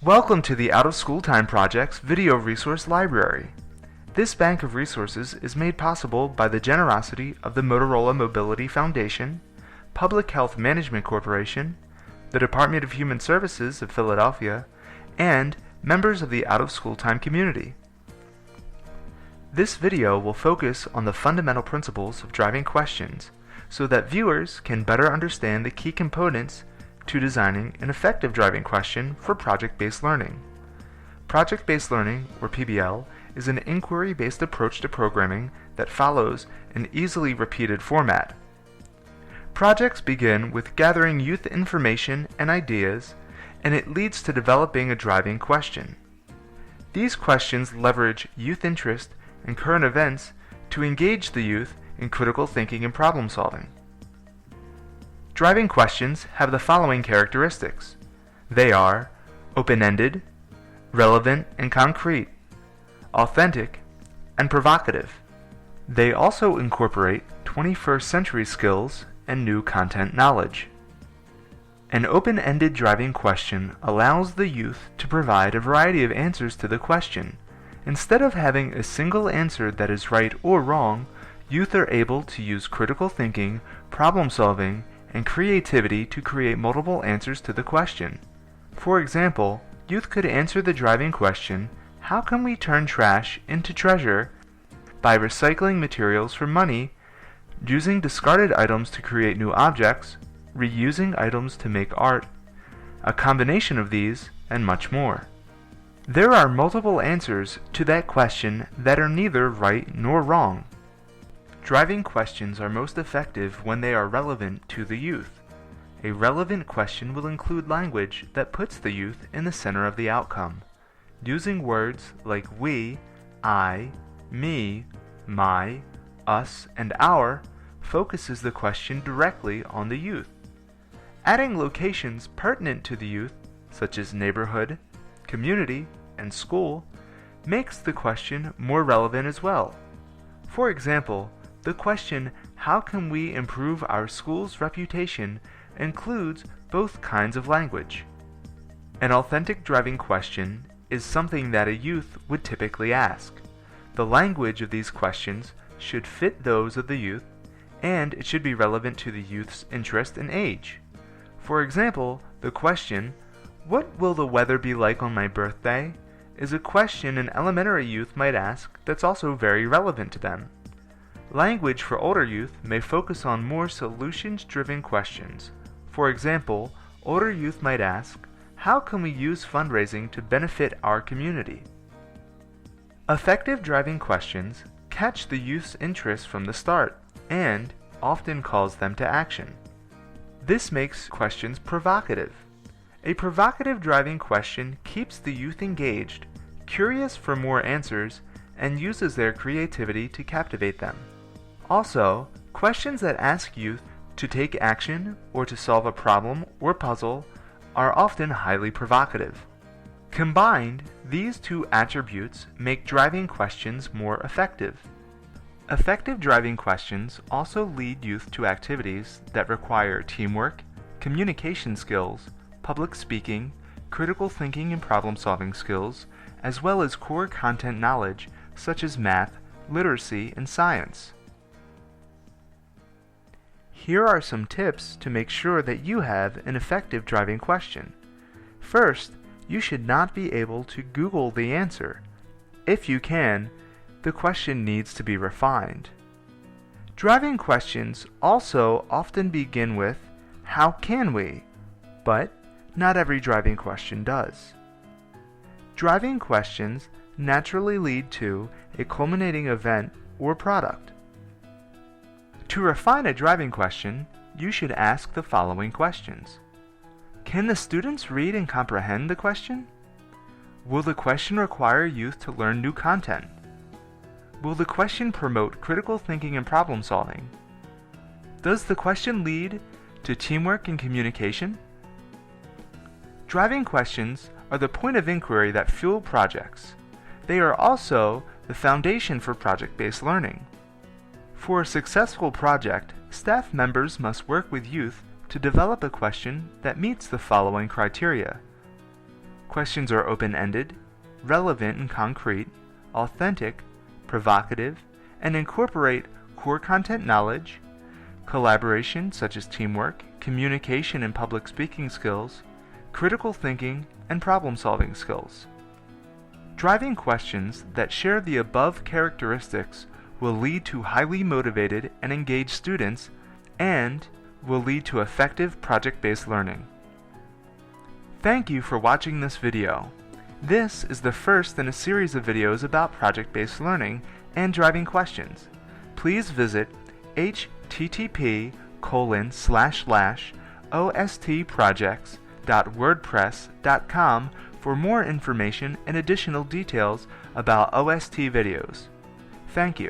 Welcome to the Out of School Time Project's Video Resource Library. This bank of resources is made possible by the generosity of the Motorola Mobility Foundation, Public Health Management Corporation, the Department of Human Services of Philadelphia, and members of the Out of School Time community. This video will focus on the fundamental principles of driving questions so that viewers can better understand the key components to designing an effective driving question for project-based learning. Project-based learning, or PBL, is an inquiry-based approach to programming that follows an easily repeated format. Projects begin with gathering youth information and ideas, and it leads to developing a driving question. These questions leverage youth interest and current events to engage the youth in critical thinking and problem solving. Driving questions have the following characteristics. They are open-ended, relevant and concrete, authentic, and provocative. They also incorporate 21st century skills and new content knowledge. An open-ended driving question allows the youth to provide a variety of answers to the question. Instead of having a single answer that is right or wrong, youth are able to use critical thinking, problem solving, and creativity to create multiple answers to the question. For example, youth could answer the driving question, how can we turn trash into treasure, by recycling materials for money, using discarded items to create new objects, reusing items to make art, a combination of these, and much more. There are multiple answers to that question that are neither right nor wrong. Driving questions are most effective when they are relevant to the youth. A relevant question will include language that puts the youth in the center of the outcome. Using words like we, I, me, my, us, and our focuses the question directly on the youth. Adding locations pertinent to the youth, such as neighborhood, community, and school, makes the question more relevant as well. For example, the question, how can we improve our school's reputation, includes both kinds of language. An authentic driving question is something that a youth would typically ask. The language of these questions should fit those of the youth, and it should be relevant to the youth's interest and age. For example, the question, what will the weather be like on my birthday, is a question an elementary youth might ask that's also very relevant to them. Language for older youth may focus on more solutions-driven questions. For example, older youth might ask, how can we use fundraising to benefit our community? Effective driving questions catch the youth's interest from the start and often calls them to action. This makes questions provocative. A provocative driving question keeps the youth engaged, curious for more answers, and uses their creativity to captivate them. Also, questions that ask youth to take action or to solve a problem or puzzle are often highly provocative. Combined, these two attributes make driving questions more effective. Effective driving questions also lead youth to activities that require teamwork, communication skills, public speaking, critical thinking and problem-solving skills, as well as core content knowledge such as math, literacy, and science. Here are some tips to make sure that you have an effective driving question. First, you should not be able to Google the answer. If you can, the question needs to be refined. Driving questions also often begin with, how can we? But not every driving question does. Driving questions naturally lead to a culminating event or product. To refine a driving question, you should ask the following questions. Can the students read and comprehend the question? Will the question require youth to learn new content? Will the question promote critical thinking and problem solving? Does the question lead to teamwork and communication? Driving questions are the point of inquiry that fuel projects. They are also the foundation for project-based learning. For a successful project, staff members must work with youth to develop a question that meets the following criteria. Questions are open-ended, relevant and concrete, authentic, provocative, and incorporate core content knowledge, collaboration such as teamwork, communication and public speaking skills, critical thinking, and problem-solving skills. Driving questions that share the above characteristics will lead to highly motivated and engaged students and will lead to effective project-based learning. Thank you for watching this video. This is the first in a series of videos about project-based learning and driving questions. Please visit http://ostprojects.wordpress.com for more information and additional details about OST videos. Thank you.